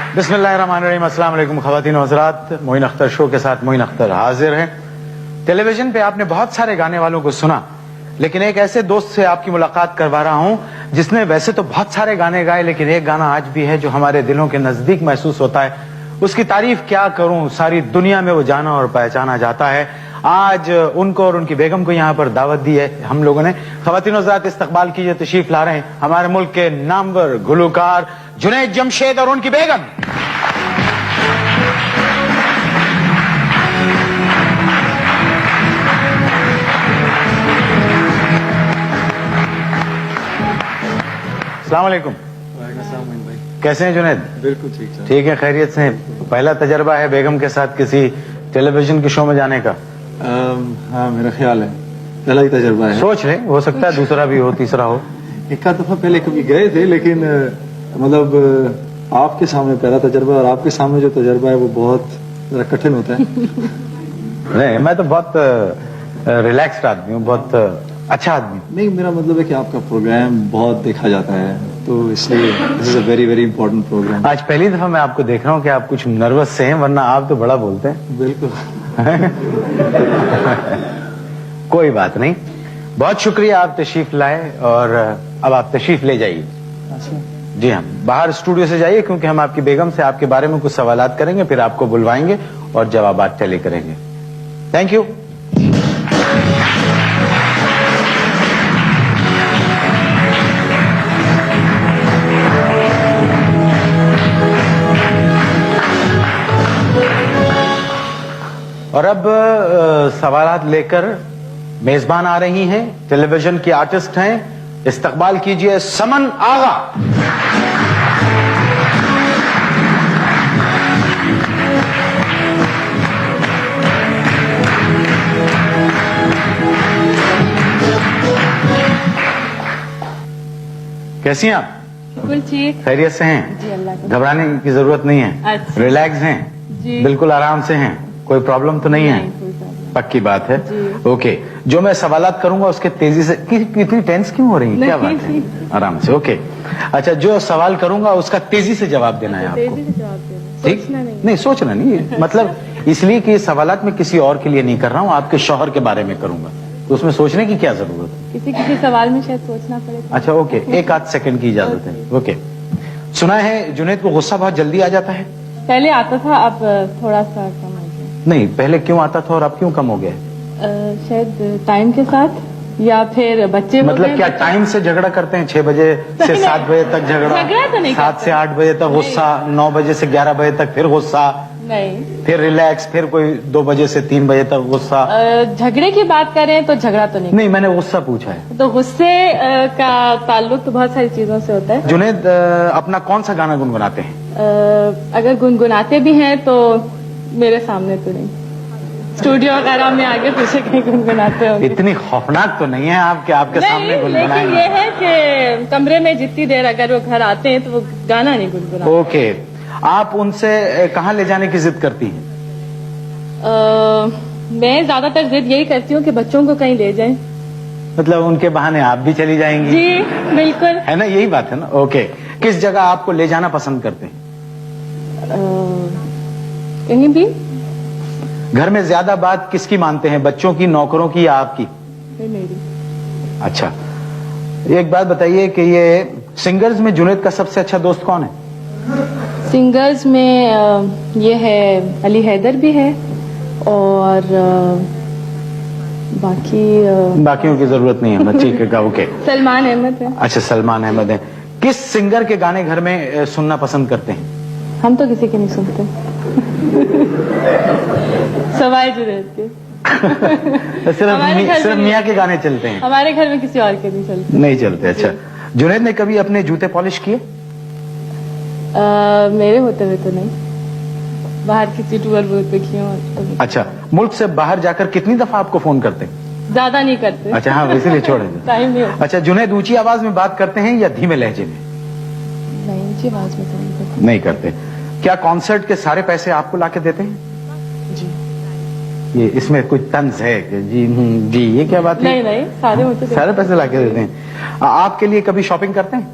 बिस्मिल्लाहिर्रहमानिर्रहीम। अस्सलाम वालेकुम ख़वातीन व हज़रात, मोइन अख्तर शो के साथ मोइन अख्तर हाजिर हैं। टेलीविजन पे आपने बहुत सारे गाने वालों को सुना, लेकिन एक ऐसे दोस्त से आपकी मुलाकात करवा रहा हूं जिसने वैसे तो बहुत सारे गाने गाए, लेकिन एक गाना आज भी है जो हमारे दिलों के नजदीक महसूस होता है। उसकी तारीफ क्या करूं, सारी दुनिया में वो जाना और पहचाना जाता है। आज उनको और उनकी बेगम को यहाँ पर दावत दी है हम लोगों ने। ख़वातीन व हज़रात, इस्तकबाल कीजिए, तशरीफ ला रहे हैं हमारे मुल्क के नामवर गुलकार जुनैद जमशेद और उनकी बेगम। अस्सलाम वालेकुम। कैसे हैं जुनैद? बिल्कुल ठीक है, खैरियत से हैं? पहला तजर्बा है बेगम के साथ किसी टेलीविजन के शो में जाने का? हाँ, मेरा ख्याल है पहला ही तजर्बा है। सोच लें, हो सकता है दूसरा भी हो, तीसरा हो। एक आध दफा पहले कभी गए थे, लेकिन मतलब आपके सामने पहला तजर्बा, और आपके सामने जो तजर्बा है वो बहुत जरा कठिन होता है। नहीं, मैं तो बहुत रिलैक्स्ड आदमी हूँ, बहुत अच्छा आदमी। नहीं, मेरा मतलब है कि आपका प्रोग्राम बहुत देखा जाता है, तो इसलिए this is a very very important programme. आज पहली दफा मैं आपको देख रहा हूँ कि आप कुछ नर्वस से हैं, वरना आप तो बड़ा बोलते हैं। बिल्कुल। कोई बात नहीं, बहुत शुक्रिया, आप तशरीफ लाए और अब आप तशरीफ ले जाइए। जी हाँ, बाहर स्टूडियो से जाइए, क्योंकि हम आपकी बेगम से आपके बारे में कुछ सवालात करेंगे, फिर आपको बुलवाएंगे और जवाबात टैली करेंगे। Thank you. और अब सवालात लेकर मेजबान आ रही हैं, टेलीविजन की आर्टिस्ट हैं। इस्तकबाल कीजिए समन आगा। कैसी हैं आप? बिल्कुल ठीक। खैरियत से हैं? जी, अल्लाह का। घबराने की जरूरत नहीं है। अच्छा। रिलैक्स हैं? जी। बिल्कुल आराम से हैं? कोई प्रॉब्लम तो नहीं है? कोई प्रॉब्लम। पक्की बात है। जी। ओके, जो मैं सवालात करूंगा उसके तेजी से कितनी टेंस क्यों हो रही है? क्या बात है? आराम से। ओके, अच्छा, जो सवाल करूंगा उसका तेजी से जवाब देना है आपको। तेजी से जवाब देना, ठीक? सोचना नहीं। नहीं, सोचना नहीं, मतलब इसलिए कि ये सवालात मैं किसी और के लिए नहीं कर रहा हूँ, आपके शौहर के बारे में करूंगा, तो उसमें सोचने की क्या जरूरत है? किसी सवाल में शायद सोचना पड़ेगा। अच्छा, ओके, एक आध सेकंड की इजाजत है। ओके, सुना है जुनैद को गुस्सा बहुत जल्दी आ जाता है? पहले आता था, अब थोड़ा सा कम आ गया। नहीं, पहले क्यों आता था और अब क्यों कम हो गया? शायद टाइम के साथ, या फिर बच्चे मतलब क्या टाइम से झगड़ा करते हैं? 6 बजे से 7 बजे तक झगड़ा तो नहीं 7 से 8 बजे तक गुस्सा, 9 बजे से 11 बजे तक फिर गुस्सा, नहीं, फिर रिलैक्स, फिर कोई 2 बजे से 3 बजे तक गुस्सा। झगड़े की बात करें तो झगड़ा तो नहीं। नहीं, मैंने गुस्सा पूछा है। तो गुस्से का ताल्लुक तो बहुत सारी चीजों से होता है। जुनैद अपना कौन सा गाना गुनगुनाते हैं? अगर गुनगुनाते भी हैं तो मेरे सामने तो नहीं, स्टूडियो वगैरह में आगे पीछे कहीं गुनगुनाते हो। इतनी खौफनाक तो नहीं है आपके सामने लेकिन गुनगुनाएंगे? ये है कि कमरे में जितनी देर अगर वो घर आते हैं तो वो गाना नहीं गुनगुनाते। ओके, आप उनसे कहाँ ले जाने की जिद करती हैं? मैं ज्यादातर जिद यही करती हूँ कि बच्चों को कहीं ले जाएं। मतलब उनके बहाने आप भी चली जाएंगी? जी बिल्कुल। है ना, यही बात है ना। ओके, किस जगह आपको ले जाना पसंद करते हैं? कहीं भी। घर में ज्यादा बात किसकी मानते हैं, बच्चों की, नौकरों की या आपकी? मेरी। अच्छा, एक बात बताइए कि ये सिंगर्स में जुनैद का सबसे अच्छा दोस्त कौन है? सिंगर्स में ये है, अली हैदर भी है, और बाकियों की जरूरत नहीं है। ठीक है, ओके। सलमान अहमद है। अच्छा, सलमान अहमद है। किस सिंगर के गाने घर में सुनना पसंद करते हैं? हम तो किसी के नहीं सुनते। सवाए जुनैद के। सिर्फ मियाँ के गाने चलते हैं? हमारे घर में किसी और के नहीं चलते। नहीं चलते। अच्छा, जुनैद ने कभी अपने जूते पॉलिश किए? मेरे होते हुए तो नहीं, बाहर किसी टूर पे किए हो। अच्छा, मुल्क से बाहर जाकर कितनी दफा आपको फोन करते हैं? ज्यादा नहीं करते। अच्छा, हाँ, इसीलिए छोड़ दें। टाइम नहीं होता। अच्छा, जुनैद ऊंची आवाज में बात करते हैं या धीमे लहजे में? नहीं, ऊंची आवाज में तो नहीं करते। नहीं करते। क्या कॉन्सर्ट के सारे पैसे आपको लाके देते हैं? जी। ये इसमें कुछ तंज है कि जी ये क्या बात है? नहीं, सारे होते सारे पैसे लाके देते हैं। आपके लिए कभी शॉपिंग करते हैं?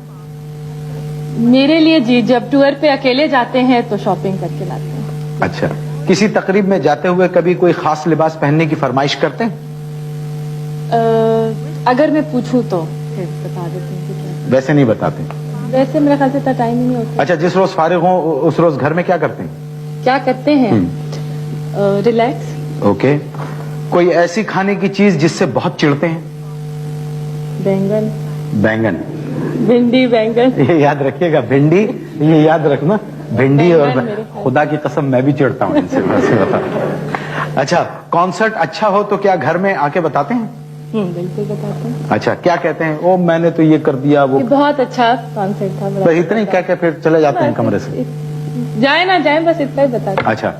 मेरे लिए जी, जब टूर पे अकेले जाते हैं तो शॉपिंग करके लाते हैं। अच्छा, किसी तकरीब में जाते हुए कभी कोई खास लिबास पहनने की फरमाइश करते हैं? अगर मैं पूछूं तो फिर बता देते हैं कि क्या। वैसे नहीं बताते? वैसे मेरे ख्याल से इतना टाइम ही नहीं होता। अच्छा, जिस रोज फारिग हो उस रोज घर में क्या करते हैं? क्या करते हैं? रिलैक्स। ओके। कोई ऐसी खाने की चीज जिससे बहुत चिढ़ते हैं? बैंगन, बैंगन। भिंडी बैंगन। ये याद रखिएगा, भिंडी, ये याद रखना, भिंडी और बैंगन मेरे ख्याल। खुदा की कसम मैं भी चिढ़ता हूँ इनसे, वैसे बता। अच्छा, कॉन्सर्ट अच्छा हो तो क्या घर में आके बताते हैं? बिल्कुल बताते हैं। अच्छा, क्या कहते हैं? ओ मैंने तो ये कर दिया, वो ये बहुत अच्छा कॉन्सर्ट था। बड़ा बस इतना ही क्या क्या, फिर चले जाते हैं कमरे से? जाए ना जाए, बस इतना ही बताते अच्छा,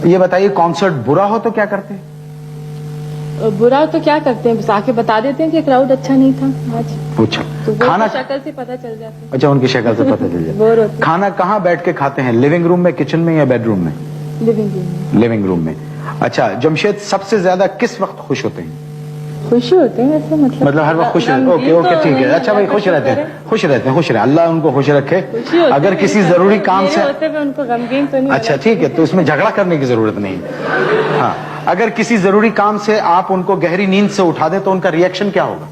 ये बताइए, कॉन्सर्ट बुरा हो तो क्या करते हैं? हैं। बुरा तो क्या करते हैं, बस आके बता देते हैं कि क्राउड अच्छा नहीं था आज। पूछा तो वो खाना? तो शक्ल से पता चल जाता है। अच्छा, उनकी शक्ल से पता चल जाए। बोर होते हैं। खाना कहाँ बैठ के खाते हैं? लिविंग रूम में, किचन में या बेडरूम में? लिविंग रूम में। लिविंग रूम में। अच्छा, जमशेद सबसे ज्यादा किस वक्त खुश होते हैं? खुशी होते हैं वैसे, मतलब हर वक्त खुश रहते? ओके ओके, ठीक है। अच्छा भाई, खुश रहते हैं, खुश रहते हैं, खुश रहे, अल्लाह उनको खुश रखे। अगर किसी जरूरी काम से, होते हुए उनको गमगीन तो नहीं। अच्छा ठीक है, तो इसमें झगड़ा करने की जरूरत नहीं है। हाँ, अगर किसी जरूरी काम से आप उनको गहरी नींद से उठा दें तो उनका रिएक्शन क्या होगा?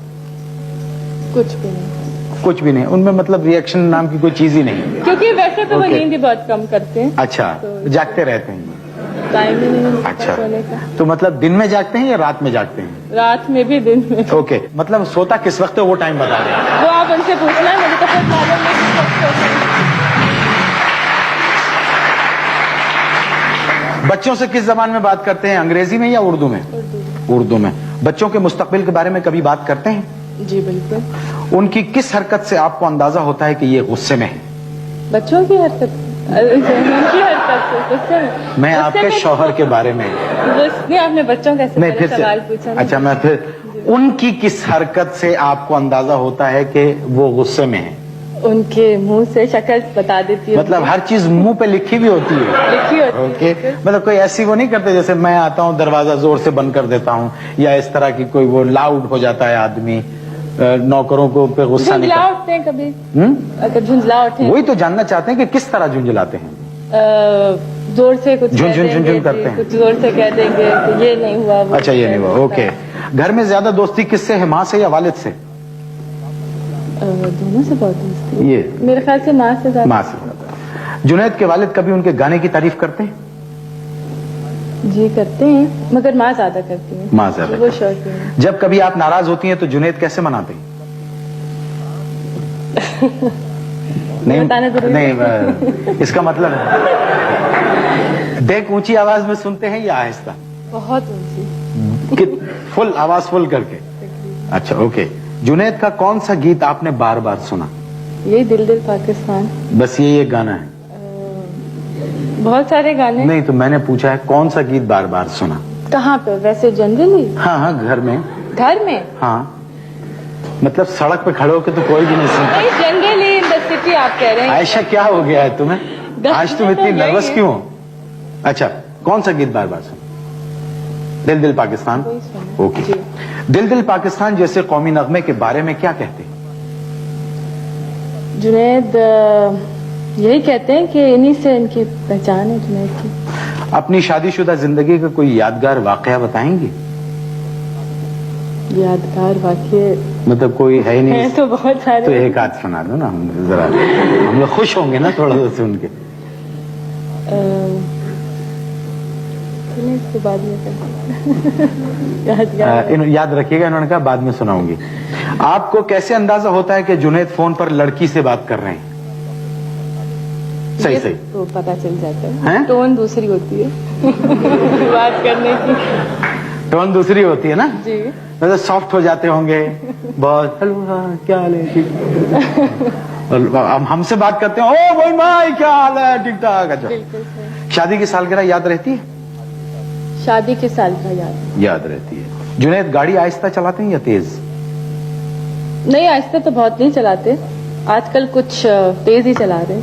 कुछ भी नहीं, कुछ भी नहीं, उनमें मतलब रिएक्शन नाम की कोई चीज ही नहीं है। क्योंकि वैसे तो वो Okay. नींद ही बहुत कम करते हैं। अच्छा, जागते रहते हैं? टाइम ही नहीं मिलता अच्छा, सोने का। तो मतलब दिन में जागते हैं या रात में जागते हैं? रात में भी, दिन में। ओके, मतलब सोता किस वक्त है वो टाइम बता दें। वो आप उनसे पूछना है, मुझे तो खुद मालूम नहीं कि कब सोते हैं। बच्चों से किस जबान में बात करते हैं? अंग्रेजी में या उर्दू में? उर्दू में। बच्चों के मुस्तकबिल के बारे में कभी बात करते हैं? जी बिल्कुल। उनकी किस हरकत से आपको अंदाजा होता है कि ये गुस्से में है? बच्चों की हरकत, उनकी हरकत से गुस्से में। मैं गुस्से आपके में- शौहर के बारे में। नहीं, आपने बच्चों का नहीं, फिर से। सवाल पूछा ना। अच्छा, मैं फिर, उनकी किस हरकत से आपको अंदाजा होता है कि वो गुस्से में है? उनके मुंह से शक्ल बता देती है। मतलब हर चीज मुंह पे लिखी भी होती है? लिखी होती ओके, है। मतलब कोई ऐसी वो नहीं करते जैसे मैं आता हूँ दरवाजा जोर से बंद कर देता हूँ, या इस तरह की कोई वो लाउड हो जाता है आदमी, नौकरों को पे गुस्सा नहीं झुंझला करता? उठते हैं कभी। हम्म? अगर झुंझला उठे, वही तो जानना चाहते हैं कि किस तरह झुंझलाते हैं? जोर से कुछ झुन- कह झुन- झुन- देंगे, झुन करते जी, हैं। कुछ जोर से कह देंगे कि ये नहीं हुआ, वो अच्छा, ये नहीं हुआ। ओके, घर में ज्यादा दोस्ती किससे है, माँ से या वालिद से? दोनों से बहुत दोस्ती। ये मेरे ख्याल से माँ से ज्यादा। माँ से ज्यादा। जुनैद के वालिद कभी उनके गाने की तारीफ करते हैं? जी करते हैं, मगर माँ ज्यादा करती है। माँ ज्यादा वो शौकीन है। जब कभी आप नाराज होती हैं तो जुनैद कैसे मनाते हैं? नहीं बताना जरूरी नहीं, इसका मतलब देख ऊंची आवाज में सुनते हैं या आहिस्ता? बहुत ऊंची। कि फुल आवाज, फुल करके? अच्छा ओके। जुनैद का कौन सा गीत आपने बार बार सुना? यही दिल दिल पाकिस्तान। बस ये एक गाना है? बहुत सारे गाने। नहीं, तो मैंने पूछा है कौन सा गीत बार बार सुना? कहाँ पे वैसे जनरली? हाँ हाँ, घर में। घर में? हाँ, मतलब सड़क पे खड़े होके तो कोई भी नहीं सुनता। नहीं, जनरली इन द सिटी आप कह रहे हैं। आयशा, क्या हो गया है तुम्हें? आज तुम इतनी तो यही नर्वस है। क्यों हो? अच्छा, कौन सा गीत बार बार सुना? दिल दिल पाकिस्तान। वही सुना। ओके। जी। दिल दिल पाकिस्तान जैसे कौमी नगमे के बारे में क्या कहते हैं? जुनैद यही कहते हैं कि इन्हीं से इनकी पहचान है जुनैद की। अपनी शादीशुदा जिंदगी का कोई यादगार वाकया बताएंगी? यादगार वाकये मतलब कोई है ही नहीं? हैं तो बहुत सारे। तो एक आध सुना दो ना, हम जरा, हम लोग खुश होंगे ना थोड़ा सा सुन के। चलिए, इसके बाद में करते हैं। यादगार। याद रखिएगा, इन्होंने कहा बाद में सुनाऊंगी। आपको कैसे अंदाजा होता है कि जुनैद फोन पर लड़की से बात कर रहे हैं? सही ये सही। तो पता चल जाता हैं? है, टोन दूसरी होती है बात करने की। टोन दूसरी होती है ना? जी। मतलब सॉफ्ट हो जाते होंगे बहुत, हेलो हाँ क्या हाल है, ठीक। और हम हमसे बात करते हैं, ओ मोइन भाई क्या हाल है, ठीक ठाक। अच्छा, बिल्कुल सही। शादी की सालगिरह याद रहती है? शादी के साल का याद। याद रहती है। जुनैद गाड़ी आहिस्ता चलाते हैं या तेज? नहीं, आहिस्ता तो बहुत नहीं चलाते, आजकल कुछ तेज ही चला रहे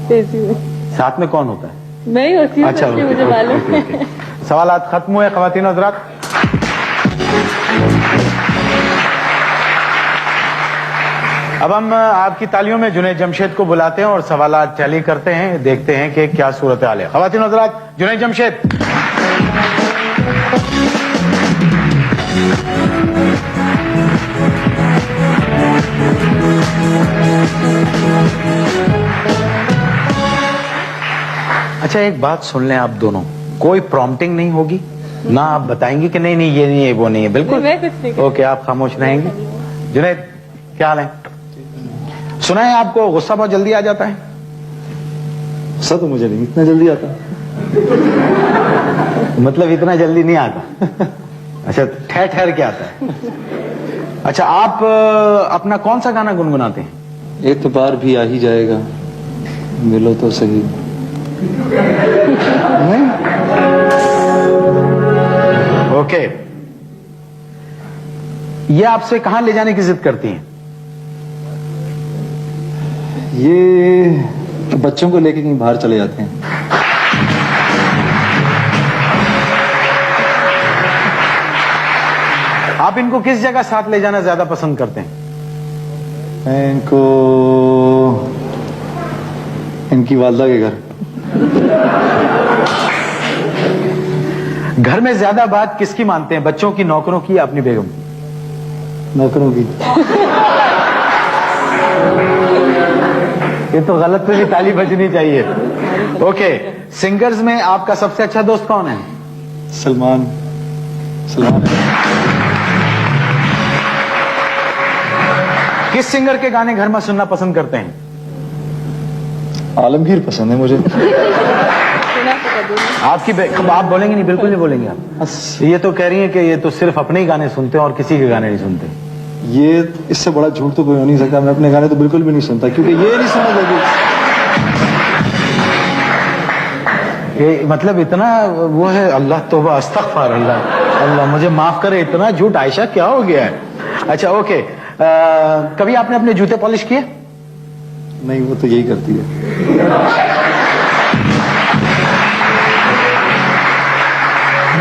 तेजी में। साथ में कौन होता है? मैं ही होती हूँ, अच्छा, इसलिए ओके, मुझे ओके, मालूम ओके, है। ओके। सवालात खत्म हुए ख्वातीन और हज़रात। अब हम आपकी तालियों में जुनैद जमशेद को बुलाते हैं और सवालात टैली करते हैं, देखते हैं कि क्या सूरत हाल है। ख़वातीन और हज़रात, जुनैद जमशेद। अच्छा, एक बात सुन लें आप दोनों, कोई प्रॉम्प्टिंग नहीं होगी ना, आप बताएंगे कि नहीं नहीं ये नहीं है वो नहीं है, बिल्कुल मैं कुछ नहीं ओके, आप खामोश रहेंगे। जुनैद, क्या हाल है? सुना है आपको गुस्सा बहुत जल्दी आ जाता है? गुस्सा तो मुझे नहीं इतना जल्दी आता। मतलब इतना जल्दी नहीं आता? अच्छा, ठहर ठहर के आता है। अच्छा, आप अपना कौन सा गाना गुनगुनाते हैं? एक तो बार भी आ ही जाएगा, मिलो तो सही। ओके, ये आपसे कहां ले जाने की जिद करती हैं? ये बच्चों को लेके कहीं बाहर चले जाते हैं। आप इनको किस जगह साथ ले जाना ज्यादा पसंद करते हैं? मैं इनको इनकी वालदा के घर। घर में ज्यादा बात किसकी मानते हैं, बच्चों की, नौकरों की या अपनी बेगम की? नौकरों की। ये तो गलत पे भी ताली बजनी चाहिए। ओके, सिंगर्स में आपका सबसे अच्छा दोस्त कौन है? सलमान। किस सिंगर के गाने घर में सुनना पसंद करते हैं? आलमगीर पसंद है मुझे। आप बोलेंगे नहीं, बिल्कुल नहीं बोलेंगे आप। ये तो कह रही हैं कि ये तो सिर्फ अपने ही गाने सुनते हैं और किसी के गाने नहीं सुनते। ये इससे बड़ा झूठ तो कोई हो नहीं सकता। मैं अपने गाने तो बिल्कुल भी नहीं सुनता, क्योंकि ये नहीं सुना लगी। ये मतलब इतना वो है, अल्लाह तौबा अस्तगफर अल्लाह, अल्लाह मुझे माफ करे, इतना झूठ आयशा क्या हो गया है? अच्छा ओके, कभी आपने अपने जूते पॉलिश किए? नहीं, वो तो यही करती है।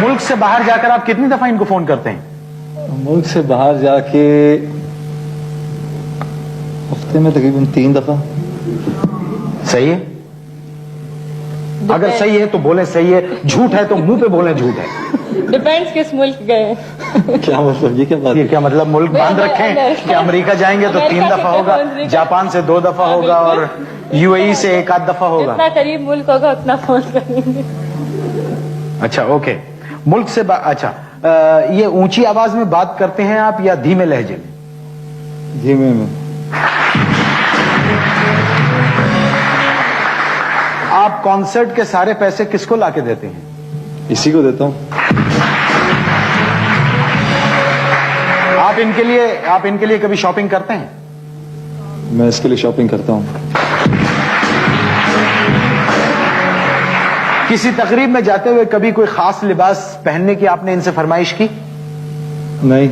मुल्क से बाहर जाकर आप कितनी दफा इनको फोन करते हैं? मुल्क से बाहर जाके हफ्ते में तकरीबन 3 दफा। सही है? अगर सही है तो बोले सही है, झूठ है तो मुंह पे बोले झूठ है। डिपेंड्स किस मुल्क गए। क्या मतलब, ये क्या बात ये है? क्या मतलब, मुल्क बांध रखें कि अमेरिका जाएंगे तो 3 दफा होगा, जापान से 2 दफा होगा और यूएई से 1 आध दफा होगा? जितना करीब मुल्क होगा उतना फोन करेंगे। अच्छा ओके, मुल्क से अच्छा, ये ऊंची आवाज में बात करते हैं आप या धीमे लहजे में? धीमे में। आप कॉन्सर्ट के सारे पैसे किसको लाके देते हैं? इसी को देता हूँ। आप इनके लिए कभी शॉपिंग करते हैं? मैं इसके लिए शॉपिंग करता हूँ। किसी तकरीब में जाते हुए कभी कोई खास लिबास पहनने की आपने इनसे फरमाइश की? नहीं।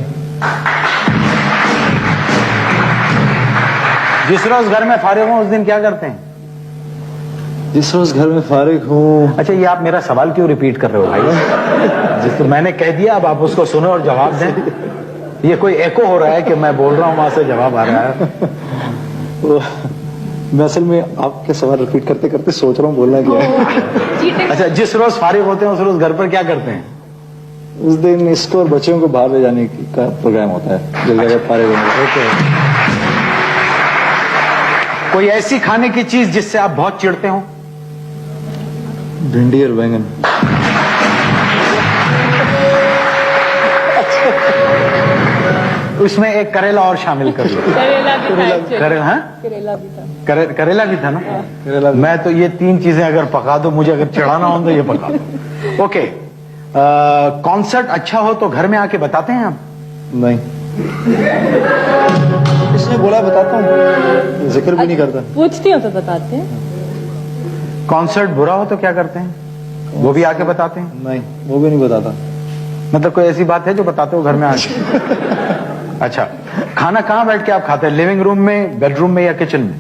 जिस रोज घर में फारिग हो उस दिन क्या करते हैं? जिस रोज घर में फारिग हूँ। अच्छा, ये आप मेरा सवाल क्यों रिपीट कर रहे हो भाई? जिस तो मैंने कह दिया, अब आप उसको सुनो और जवाब दें। ये कोई एको हो रहा है कि मैं बोल रहा हूं वहां से जवाब आ रहा है? मैं असल में आपके सवाल रिपीट करते करते सोच रहा हूँ बोलना क्या है। अच्छा, जिस रोज फारिग होते हैं उस रोज घर पर क्या करते हैं? उस दिन इसको और बच्चों को बाहर ले जाने का प्रोग्राम होता है, जिस जगह फारिग होंगे। ओके, कोई ऐसी खाने की चीज जिससे आप बहुत चिढ़ते हो? भिंडी और बैंगन। उसमें एक करेला और शामिल कर लो। करेला भी था actually। करेला, हाँ? करेला भी था। करेला भी था ना? करेला भी। मैं तो ये 3 चीजें अगर पका दो, मुझे अगर चिढ़ाना हो तो ये पका दो। ओके, कॉन्सर्ट अच्छा हो तो घर में आके बताते हैं आप? नहीं। इसने बोला बताता हूँ, जिक्र भी नहीं करता। पूछती हूँ तो बताते हैं। कॉन्सर्ट बुरा हो तो क्या करते हैं? वो भी आके बताते हैं? नहीं, वो भी नहीं बताता। मतलब कोई ऐसी बात है जो बताते हो घर में आके? अच्छा, खाना कहाँ बैठ के आप खाते हैं? लिविंग रूम में, बेडरूम में या किचन में?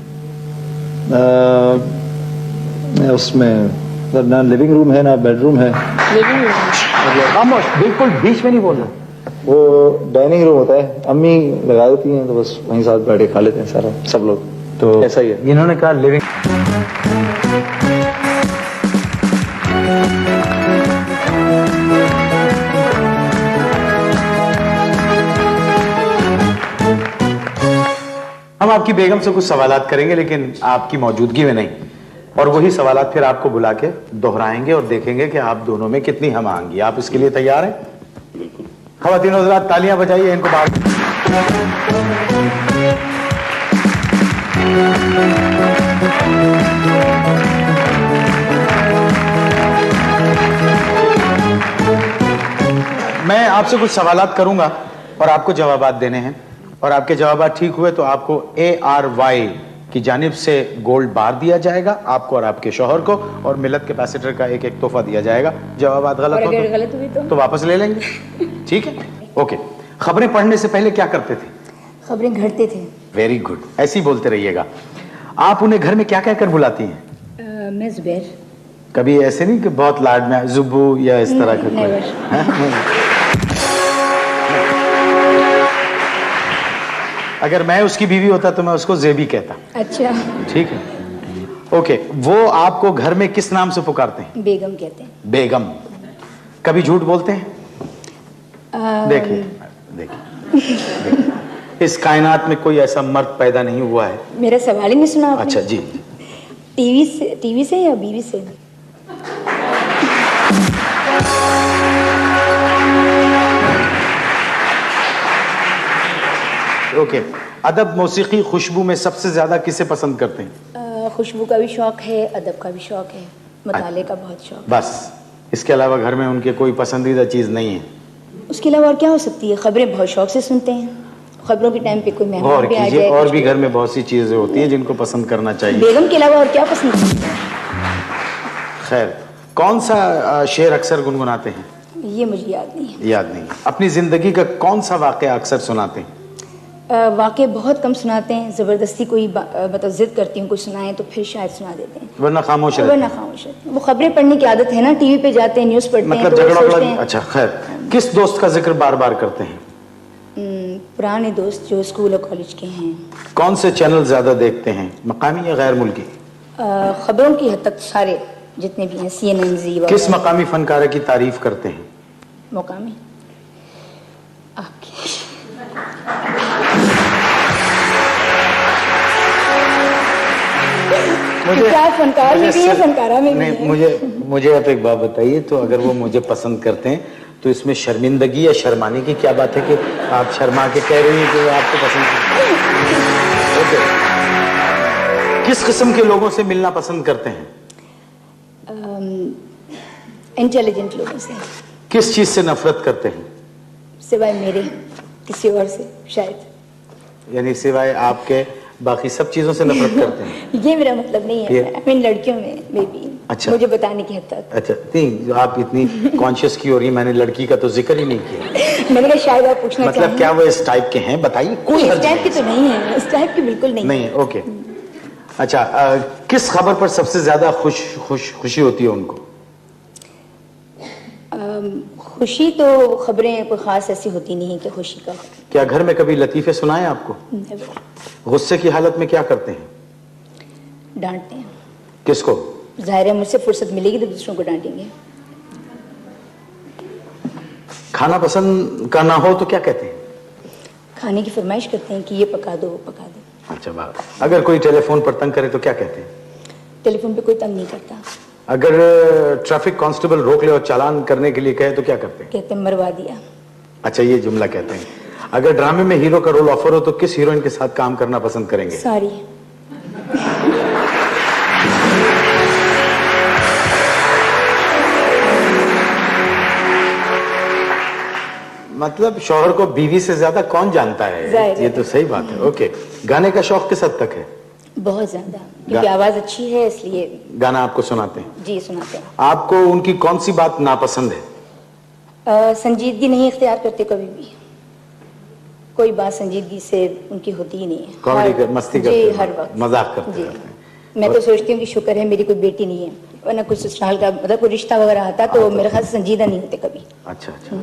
उसमें ना लिविंग रूम है ना बेडरूम है। Living room. खामोश, बिल्कुल बीच में नहीं बोलना। वो डाइनिंग रूम होता है, अम्मी लगा देती हैं तो बस वहीं साथ बैठे खा लेते हैं सारा सब लोग। तो ऐसा ही है। इन्होंने कहा लिविंग। हम आपकी बेगम से कुछ सवालात करेंगे लेकिन आपकी मौजूदगी में नहीं, और वही सवालात फिर आपको बुला के दोहराएंगे और देखेंगे कि आप दोनों में कितनी हम आएंगी। आप इसके लिए तैयार हैं? ख़वातीन हज़रात तालियां बजाइए इनको बाहर। मैं आपसे कुछ सवालात करूंगा और आपको जवाबात देने हैं, और आपके जवाबात ठीक हुए तो आपको ARY की जानिब से गोल्ड बार दिया जाएगा, आपको और आपके शौहर को, और मिलत कैपेसिटर का एक एक तोहफा दिया जाएगा। जवाबात गलत हो तो वापस ले लेंगे, ठीक है? ओके। खबरें पढ़ने से पहले क्या करते थे? खबरें घड़ते थे। वेरी गुड, ऐसे ही बोलते रहिएगा। आप उन्हें घर में क्या कहकर बुलाती हैं? मैं जुबैर। कभी ऐसे नहीं कि बहुत लाड में जुब्बू या इस तरह का कोई? अगर मैं उसकी बीवी होता तो मैं उसको जेबी कहता। अच्छा। ठीक है, ओके। वो आपको घर में किस नाम से पुकारते हैं? बेगम कहते हैं। बेगम। कभी झूठ बोलते हैं? देखिए देखिए, इस कायनात में कोई ऐसा मर्द पैदा नहीं हुआ है। मेरा सवाल ही नहीं सुना आपने। अच्छा जी। टीवी से या बीवी से? ओके। अदब, मौसीकी, खुशबू में सबसे ज्यादा किसे पसंद करते हैं? खुशबू का भी शौक है, अदब का भी शौक है, मताले का बहुत शौक। बस इसके अलावा घर में उनके कोई पसंदीदा चीज नहीं है? उसके अलावा और क्या हो सकती है? खबरें बहुत शौक से सुनते हैं। खबरों के टाइम पे कोई मेहमान और भी आ कीजिए, जाए। और भी घर में बहुत सी चीजें होती हैं जिनको पसंद करना चाहिए। बेगम के अलावा और क्या पसंद करते हैं? खैर, कौन सा शेर अक्सर गुनगुनाते हैं? ये मुझे याद नहीं है। याद नहीं। अपनी जिंदगी का कौन सा वाकया अक्सर सुनाते हैं? वाकई बहुत कम सुनाते हैं। जबरदस्ती कोई मतलब जिद करती हूँ कुछ सुनाए तो फिर शायद सुना देते हैं, वरना खामोश रहते वरना खामोश रहते हैं। वो खबरें पढ़ने की आदत है ना, टीवी पे जाते हैं, न्यूज़ पढ़ते हैं मतलब तो वो झगड़ा सोचते वगड़ा। हैं। अच्छा, खैर, किस दोस्त का जिक्र बार बार करते हैं? पुराने दोस्त जो स्कूल और कॉलेज के हैं। कौन से चैनल ज्यादा देखते हैं, मकामी या गैर मुल्की? खबरों की हद तक सारे जितने भी हैं, CNN, जी वगैरह। किस मकामी फनकारा की तारीफ करते हैं? मुकामी आपकी। क्या फनकार में भी है, फनकारा में भी नहीं, है। मुझे आप एक बात बताइए, तो अगर वो मुझे पसंद करते हैं तो इसमें शर्मिंदगी या शर्माने की क्या बात है कि आप शर्मा के कह रही हैं कि वो आपको पसंद करते हैं? किस किस्म के लोगों से मिलना पसंद करते हैं? इंटेलिजेंट लोगों से। किस चीज से नफरत करते हैं? सिवाय मेरे किसी और से शायद। यानी सिवाय आपके बाकी सब चीजों से नफरत करते हैं? ये मेरा मतलब नहीं है। ये- I mean, लड़कियों में मे बी। अच्छा। मुझे बताने की हद तक। अच्छा, नहीं, आप इतनी कॉन्शियस की हो रही, मैंने लड़की का तो जिक्र ही नहीं किया। मैंने कहा शायद आप पूछना मतलब चाहेंगे। क्या वो इस टाइप के हैं? बताइए। कोई इस हर्ज टाइप की नहीं। तो नहीं है, इस टाइप की बिल्कुल नहीं, नहीं है, ओके। अच्छा, किस खबर पर सबसे ज्यादा खुशी होती है उनको? खुशी तो खबरें कोई खास ऐसी होती नहीं है कि खुशी का। क्या घर में कभी लतीफे सुनाए आपको? Never। गुस्से की हालत में क्या करते हैं? डांटते हैं। किसको? जाहिर है मुझसे फुर्सत मिलेगी तो दूसरों को डांटेंगे। खाना पसंद का ना हो तो क्या कहते हैं? खाने की फरमाइश करते हैं कि ये पका दो, वो पका दो। अच्छा, बात। अगर कोई टेलीफोन पर तंग करे तो क्या कहते हैं? टेलीफोन पे कोई तंग नहीं करता। अगर ट्रैफिक कांस्टेबल रोक ले और चालान करने के लिए कहे तो क्या करते हैं? कहते हैं मरवा दिया। अच्छा, ये जुमला कहते हैं। अगर ड्रामे में हीरो का रोल ऑफर हो तो किस हीरोइन के साथ काम करना पसंद करेंगे? सारी। मतलब शौहर को बीवी से ज्यादा कौन जानता है? जाहिर है। ये तो सही बात है। ओके। गाने का शौक किस हद तक है? बहुत ज्यादा, क्योंकि आवाज अच्छी है इसलिए। गाना आपको सुनाते हैं? जी सुनाते हैं। आपको उनकी कौन सी बात नापसंद है? संजीदगी नहीं इख्तियार करते कभी भी। कोई बात संजीदगी से उनकी होती ही नहीं है। कॉमेडी मस्ती करते जी, हैं, हर वक्त मजाक करते जी। रहते हैं। मैं तो सोचती हूँ कि शुक्र है मेरी कोई बेटी नहीं है, वरना कुछ ससुराल का मतलब कोई रिश्ता वगैरह आता तो मेरे ख्याल से संजीदा नहीं होते कभी। अच्छा अच्छा,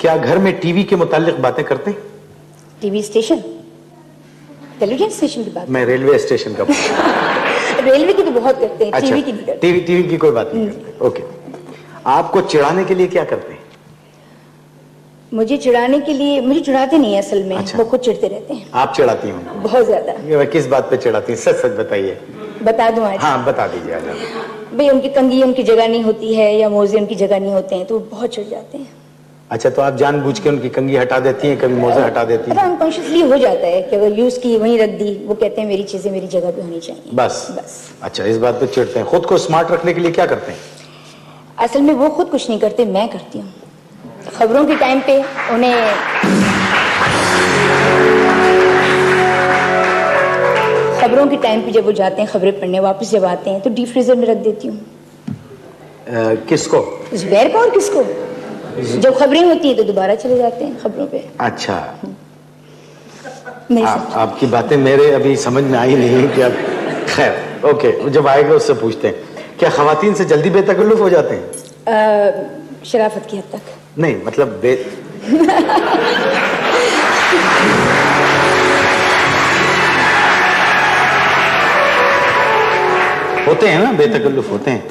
क्या घर में टीवी के मुतालिक बातें करते हैं? टीवी स्टेशन, टेलीविजन स्टेशन की बात, मैं रेलवे स्टेशन का रेलवे की तो बहुत करते हैं, अच्छा, टीवी की नहीं करते। टीवी की कोई बात नहीं करते। ओके, आपको चिढ़ाने के लिए क्या करते हैं? मुझे चिढ़ाने के लिए, मुझे चिढ़ाते नहीं है असल में। अच्छा। वो खुद चिढ़ते रहते हैं आप चिढ़ाती हूँ? बहुत ज्यादा। ये किस बात पे चिढ़ाती हैं? सच सच बताइए। बता दूं आज? हाँ बता दीजिए आज। भाई उनकी कंघी उनकी जगह नहीं होती है या मोजे उनकी जगह नहीं होते हैं तो वो बहुत चिढ़ जाते हैं। अच्छा, तो आप जानबूझ के उनकी कंघी हटा देती हैं, कभी मोजा हटा देती पता हैं? अनकॉन्शियसली हो जाता है कि अगर यूज की वहीं रख दी, वो कहते हैं मेरी चीजें मेरी जगह पे होनी चाहिए। बस बस। अच्छा, इस बात पे चिढ़ते हैं। खुद को स्मार्ट रखने के लिए क्या करते हैं? असल में वो खुद कुछ नहीं करते, मैं करती हूँ। खबरों के टाइम पे उन्हें खबरों के टाइम पे जब वो जाते हैं खबरें पढ़ने, वापस जब आते हैं तो डीप फ्रीजर में रख देती हूँ। किसको? जुबैर को और किसको? जब खबरें होती हैं तो दोबारा चले जाते हैं खबरों पे। अच्छा, नहीं समझ। आपकी बातें मेरे अभी समझ में आई नहीं कि आप, खैर ओके, जब आएगा उससे पूछते हैं। क्या खवातीन से जल्दी बेतकल्लुफ हो जाते हैं? शराफत की हद तक नहीं, मतलब होते हैं ना, बेतकल्लुफ होते हैं।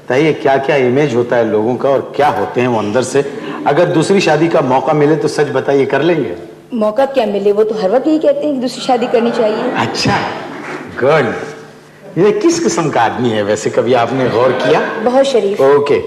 बताइए क्या क्या इमेज होता है लोगों का और क्या होते हैं वो अंदर से। अगर दूसरी शादी का मौका मिले तो सच बताइए, कर लेंगे? मौका क्या मिले, वो तो हर वक्त यही कहते हैं कि दूसरी शादी करनी चाहिए। अच्छा, गुड। ये किस किस्म का आदमी है वैसे, कभी आपने गौर किया? बहुत शरीफ। ओके।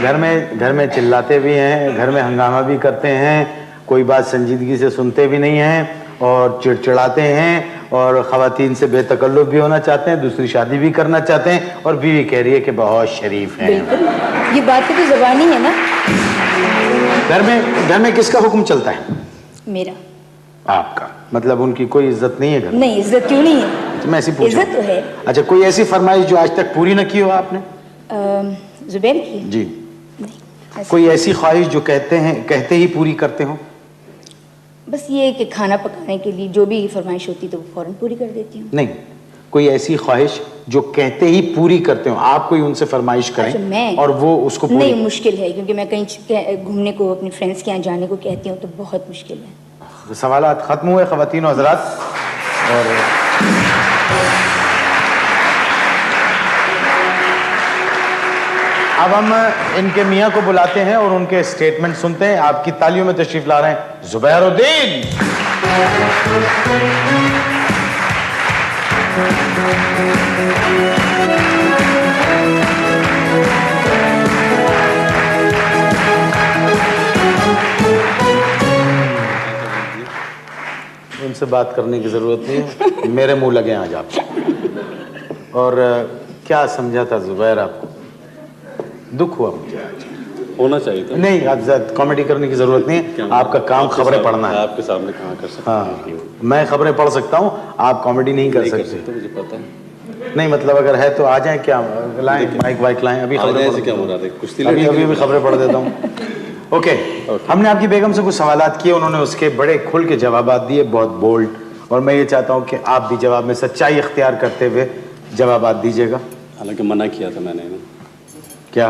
घर में चिल्लाते भी हैं, घर में हंगामा भी करते हैं, कोई बात संजीदगी से सुनते भी नहीं हैं और चिड़चिड़ाते हैं और खवातीन से बेतकल्लुफ भी होना चाहते हैं, दूसरी शादी भी करना चाहते हैं और बीवी कह रही है कि बहुत शरीफ है। बिल्कुल, ये बात तो ज़बानी है ना। घर में किसका हुक्म चलता है? मेरा। आपका? मतलब उनकी कोई इज्जत नहीं है घर में? नहीं, इज्जत क्यों नहीं है? मैं ऐसी पूछ रहा हूं। इज्जत तो है। अच्छा, कोई ऐसी फरमाइश जो आज तक पूरी न की हो आपने? जुबैर की? जी। नहीं। कोई ऐसी ख्वाहिश जो कहते ही पूरी करते हो? बस ये कि खाना पकाने के लिए जो भी फरमाइश होती तो वो फौरन पूरी कर देती हूँ। नहीं, कोई ऐसी ख्वाहिश जो कहते ही पूरी करते हो, आप कोई उनसे फरमाइश करें। अच्छा, मैं? और वो उसको पूरी? नहीं, मुश्किल है क्योंकि मैं कहीं घूमने को अपने फ्रेंड्स के यहाँ जाने को कहती हूँ तो बहुत मुश्किल है। सवालात खत्म हुए ख़वातीन और हज़रात, और अब हम इनके मियाँ को बुलाते हैं और उनके स्टेटमेंट सुनते हैं। आपकी तालियों में तशरीफ ला रहे हैं जुबैरुद्दीन। उनसे बात करने की जरूरत नहीं है, मेरे मुंह लगे आज आप। और क्या समझा था जुबैर आपको? दुख हुआ मुझे आज। होना चाहिए था। नहीं, आप कॉमेडी करने की जरूरत नहीं है, आपका काम खबरें पढ़ना है। आपके सामने कहाँ कर सकता हाँ, मैं खबरें पढ़ सकता हूँ, आप कॉमेडी नहीं कर सकते। मुझे पता है। नहीं मतलब अगर है तो आ जाए, क्या लाएं, माइक वाइक लाएं, अभी खबरें क्या मुराद है? कुश्ती अभी खबरें पढ़ देता हूँ। ओके, हमने आपकी बेगम से कुछ सवालात किए, उन्होंने उसके बड़े खुल के जवाब दिए, बहुत बोल्ड, और मैं ये चाहता हूँ कि आप भी जवाब में सच्चाई इख्तियार करते हुए जवाब दीजिएगा। हालांकि मना किया था मैंने ना, क्या?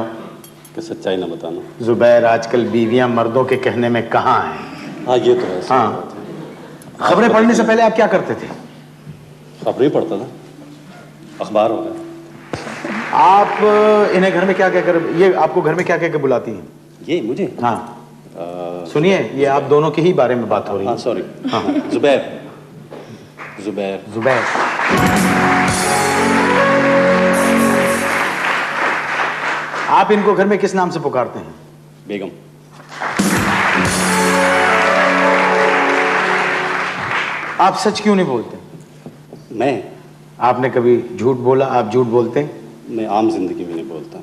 कि सच्चाई ना बताना। जुबैर, आजकल बीवियां मर्दों के कहने में कहाँ हैं? हाँ, ये तो है। हाँ, खबरें पढ़ने से पहले आप क्या करते थे? खबरें ही पढ़ता था, अखबार हो गया। आप इन्हें घर में क्या कहकर, ये आपको घर में क्या कहकर बुलाती हैं? ये मुझे? हाँ सुनिए, ये आप दोनों के ही बारे में बात हो रही है। हाँ सॉरी। हाँ जुबैर। जुबैर। जुबैर। आप इनको घर में किस नाम से पुकारते हैं? बेगम। आप सच क्यों नहीं बोलते? मैं? आपने कभी झूठ बोला? आप झूठ बोलते हैं? मैं आम जिंदगी में नहीं बोलता।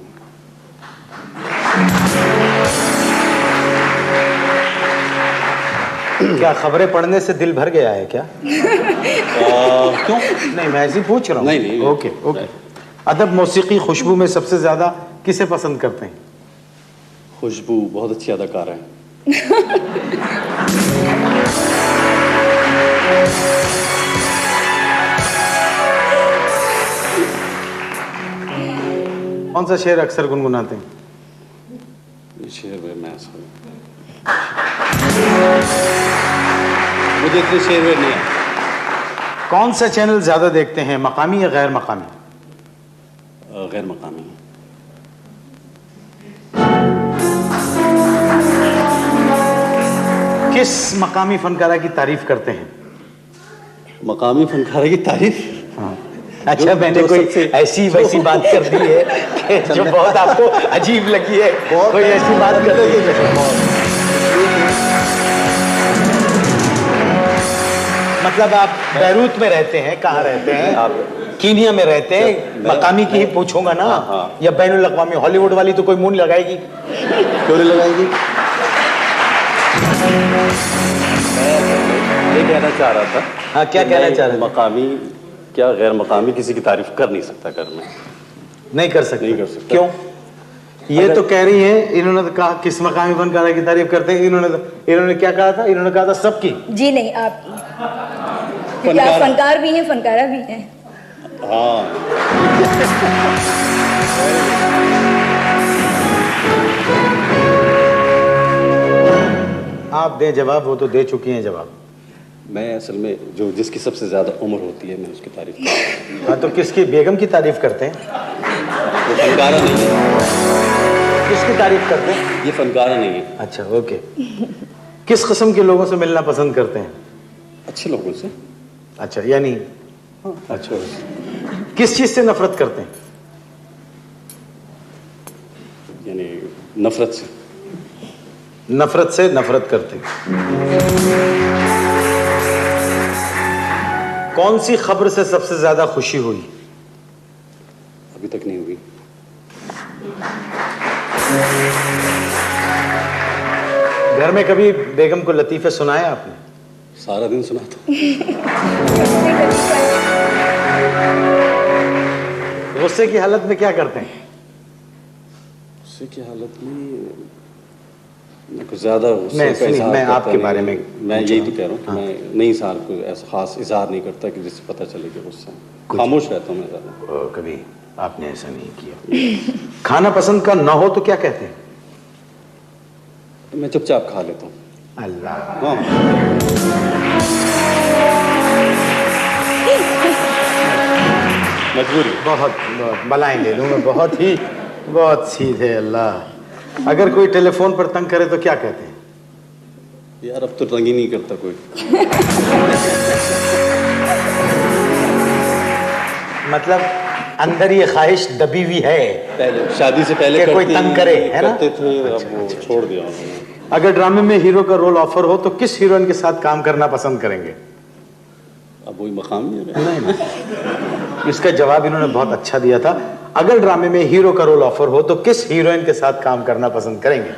क्या खबरें पढ़ने से दिल भर गया है क्या? क्यों? नहीं, मैं ऐसे ही पूछ रहा हूँ। नहीं। Okay okay. अदब, मौसीकी, खुशबू में सबसे ज्यादा किसे पसंद करते हैं? खुशबू बहुत अच्छी अदाकार है। कौन सा शेर अक्सर गुनगुनाते हैं? ये शेर में मैं ऐसा मुझे इतने शेर में नहीं है। कौन सा चैनल ज्यादा देखते हैं, मकामी या गैर मकामी? गैर मकामी। किस मकामी फनकारा की तारीफ करते हैं? मकामी फनकारे की तारीफ। अच्छा, मैंने जो कोई सबसे- ऐसी वैसी बात कर दी है कि जो बहुत आपको अजीब लगी है, कोई ऐसी बात कर दी है। मतलब आप बैरूत में रहते हैं, कहाँ रहते हैं आप? कीनिया में रहते हैं, मकामी की ही पूछूंगा ना। हाँ। या बैनुल अक़वामी? हॉलीवुड वाली तो कोई मुंह नहीं लगाएगी। क्यों नहीं लगाएगी? मैं ये कहना चाह रहा था। हाँ, क्या कि कहना मैं चाह रहे थे? मकामी क्या गैर मकामी किसी की तारीफ कर नहीं सकता घर में। नहीं कर सकते? नहीं कर सकता। क्यों? ये तो कह रही है, इन्होंने तो कहा किस मकामी फनकारा की तारीफ करते हैं, इन्होंने क्या कहा था? इन्होंने कहा था सबकी। जी नहीं, आपकी, क्योंकि आप फनकार भी हैं, फनकारा भी हैं। हाँ, आप दें जवाब, वो तो दे चुकी हैं जवाब। मैं असल में जो जिसकी सबसे ज्यादा उम्र होती है मैं उसकी तारीफ करता हूँ। हाँ, तो किसकी? बेगम की तारीफ करते हैं? वो फनकारा नहीं है। किसकी तारीफ करते हैं? ये फनकारा नहीं है। अच्छा, ओके। किस किस्म के लोगों से मिलना पसंद करते हैं? अच्छे लोगों से। अच्छा, यानी अच्छा, किस चीज से नफरत करते हैं? यानी नफरत से। नफरत से नफरत करते हैं। कौन सी खबर से सबसे ज्यादा खुशी हुई? अभी तक नहीं हुई। घर में कभी बेगम को लतीफे सुनाए आपने? सारा दिन सुना था। गुस्से की हालत में क्या करते हैं? गुस्से की हालत में मैं कुछ ज्यादा गुस्से मैं- का सुनिए, इजहार मैं करता आपके नहीं। बारे में मैं पूछ यही रहा तो कह रहा हूँ कि मैं नहीं सार कोई ऐसा खास इजहार नहीं करता कि जिससे पता चले कि गुस्सा है। कुछ- खामोश रहता हूँ मैं ज्यादा। कभी आपने ऐसा नहीं किया। खाना पसंद का ना हो तो क्या कहते हैं? मैं चुपचाप खा लेता हूँ। अल्लाह। हाँ, मजबूरी। बहुत बलाएं ले लूँ मैं, बहुत सीधे। अल्लाह। अगर कोई टेलीफोन पर तंग करे तो क्या कहते हैं? यार अब तो तंग ही नहीं करता कोई। मतलब अंदर ये ख्वाहिश दबी हुई है पहले शादी से पहले कि कोई तंग करे, है ना? करते थे, अब वो छोड़ दिया उन्होंने। अगर ड्रामे में हीरो का रोल ऑफर हो तो किस हीरोइन के साथ काम करना पसंद करेंगे? अब वही मकाम ही है। नहीं, इसका जवाब इन्होंने बहुत अच्छा दिया था। अगर ड्रामे में हीरो का रोल ऑफर हो तो किस हीरोइन के साथ काम करना पसंद करेंगे?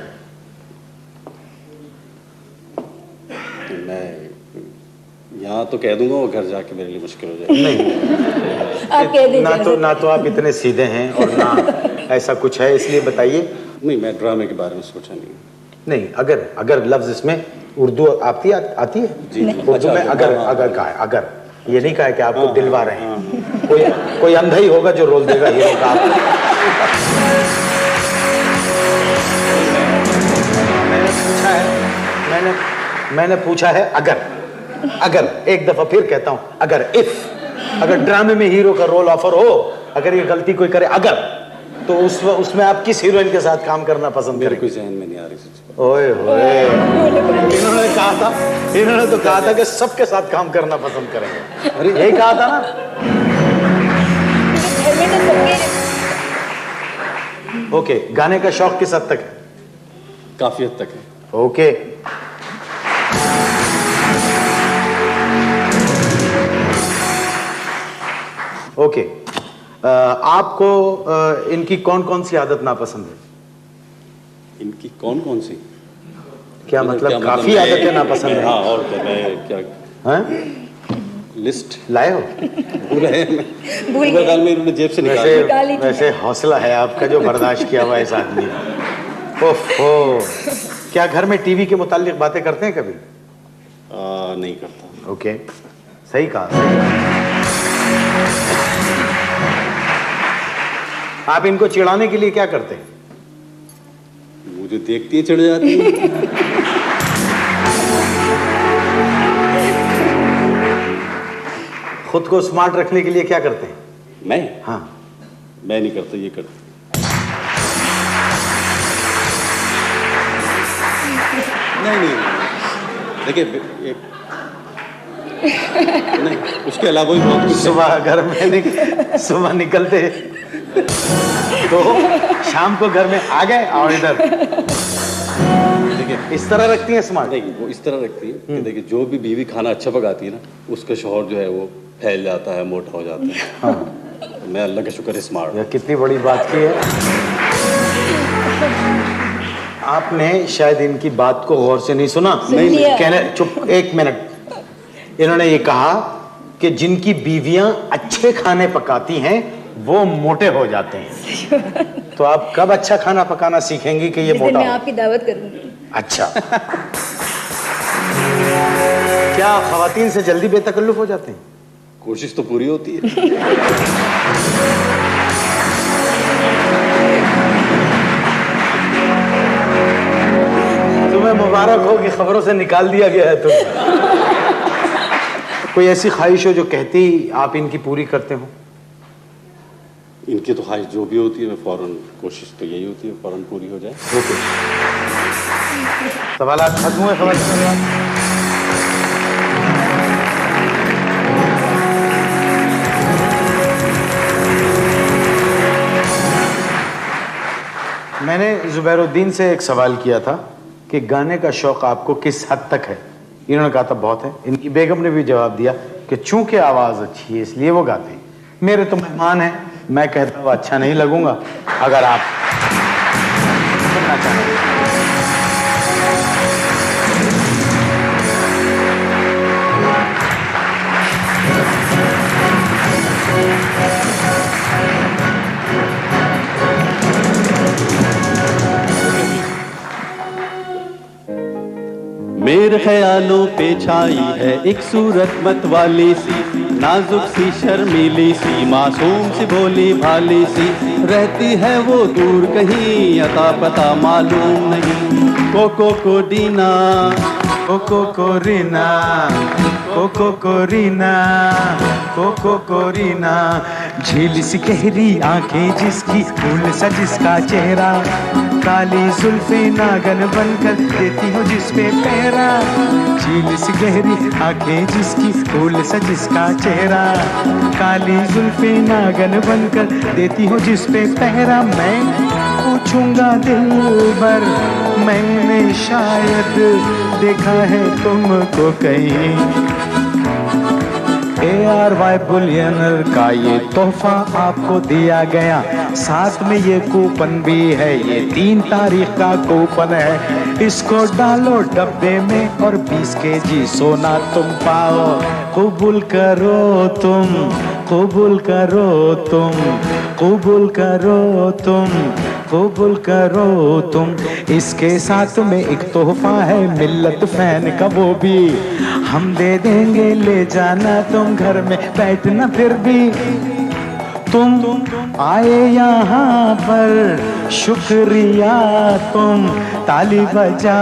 मैं यहाँ तो कह दूंगा, वो घर जाके मेरे लिए मुश्किल हो जाएगी। नहीं, आप कह दीजिए। ना तो आप इतने सीधे हैं और ना ऐसा कुछ है, इसलिए बताइए। नहीं, मैं ड्रामे के बारे में सोचा नहीं। नहीं, अगर लफ्ज इसमें उर्दू आती है? जी, जी। उर्दू अच्छा, में हाँ, अगर हाँ, अगर कहा है, अगर ये नहीं कहा है कि आपको हाँ, दिलवा रहे हैं। कोई अंधा ही होगा जो रोल देगा हीरो का आपको। मैंने पूछा है अगर एक दफा फिर कहता हूं, अगर ड्रामे में हीरो का रोल ऑफर हो, अगर ये गलती कोई करे तो उसमें आप किस हीरोइन के साथ काम करना पसंद मेरे करेंगे? कोई जहन में नहीं आ रही सच। ओए होए, इन्होंने तो कहा था कि सबके साथ काम करना पसंद करेंगे। अरे यही कहा था ना। घर में तो सबके ओके, गाने का शौक किस हद तक है? काफी हद तक है। Okay, okay. आपको इनकी कौन कौन सी आदत नापसंद है? इनकी कौन कौन सी? क्या मतलब काफी आदतें नापसंद है? हाँ, और क्या मैं क्या हैं? लिस्ट लाए हो? भूल गए मैं। भूल सुबह गए। काल में इन्होंने जेब से निकाल वैसे दिया। ली थी। वैसे हौसला है आपका जो बर्दाश्त किया हुआ है इस आदमी ने। ओहो, क्या घर में टीवी के मुतालिक बातें करते हैं कभी? नहीं करता। ओके, सही कहा, सही कहा। आप इनको चिढ़ाने के लिए क्या करते हैं? मुझे देखती है चिढ़ जाती है। खुद को स्मार्ट रखने के लिए क्या करते हैं? मैं हाँ, मैं नहीं करता, ये करता। नहीं देखिए नहीं, उसके अलावा भी बहुत कुछ है। सुबह घर में सुबह निकलते तो शाम को घर में आ गए और इधर देखिए इस तरह रखती है स्मार्ट। देखिए वो इस तरह रखती है कि देखिए जो भी बीवी खाना अच्छा पकाती है ना, उसका शौहर जो है वो फैल जाता है, मोटा हो जाता है। हाँ, तो मैं अल्लाह का शुक्र है स्मार्ट हूँ। यह कितनी बड़ी बात की है। आपने शायद इनकी बात को गौर से नहीं सुना। नहीं, नहीं। कहने चुप, एक मिनट। इन्होंने ये कहा कि जिनकी बीवियां अच्छे खाने पकाती हैं वो मोटे हो जाते हैं। तो आप कब अच्छा खाना पकाना सीखेंगी कि ये जिस दिन मोटा मैं हो? आपकी दावत करूंगी। अच्छा। क्या खवातीन से जल्दी बेतकल्लुफ हो जाते हैं? कोशिश तो पूरी होती है। तुम्हें मुबारक हो कि खबरों से निकाल दिया गया है तुम। कोई ऐसी ख्वाहिश हो जो कहती आप इनकी पूरी करते हो? इनकी तो ख्वाहिश जो भी होती है, मैं फौरन कोशिश तो यही होती है फौरन पूरी हो जाए। ओके, सवालात खत्म हुए खबर। मैंने जुबैरुद्दीन से एक सवाल किया था कि गाने का शौक आपको किस हद तक है। इन्होंने कहा था बहुत है। इनकी बेगम ने भी जवाब दिया कि चूंकि आवाज अच्छी है इसलिए वो गाते हैं। मेरे तो मेहमान हैं, मैं कहता हूँ अच्छा नहीं लगूंगा अगर आप सुनना चाहें। मेरे ख्यालों पे छाई है एक सूरत मत वाली सी, नाजुक सी शर्मीली सी, मासूम सी भोली भाली सी, रहती है वो दूर कहीं अता पता मालूम नहीं। कोको कोडीना कोको कोरीना, कोको कोरीना, कोको कोरीना, झील सी गहरी आंखें जिसकी, फूल सा जिसका चेहरा, काली जुल्फे नागन बनकर देती हो जिस पे पहरा। झील सी गहरी आंखें जिसकी, फूल सा जिसका चेहरा, काली जुल्फे नागन बनकर देती हो जिस पे पहरा। मैं पूछूंगा दिल भर, मैंने शायद देखा है तुमको कहीं। ARY बुलियनर का ये तोहफा आपको दिया गया, साथ में ये कूपन भी है, ये 3 तारीख का कूपन है। इसको डालो डब्बे में और 20 kg सोना तुम पाओ। कबूल करो तुम, कबूल करो तुम, कबूल करो तुम, कबूल करो तुम। इसके साथ में एक तोहफा है मिल्लत फैन का, वो भी हम दे देंगे, ले जाना तुम घर में बैठना। फिर भी तुम आए यहाँ पर शुक्रिया, तुम ताली बजा।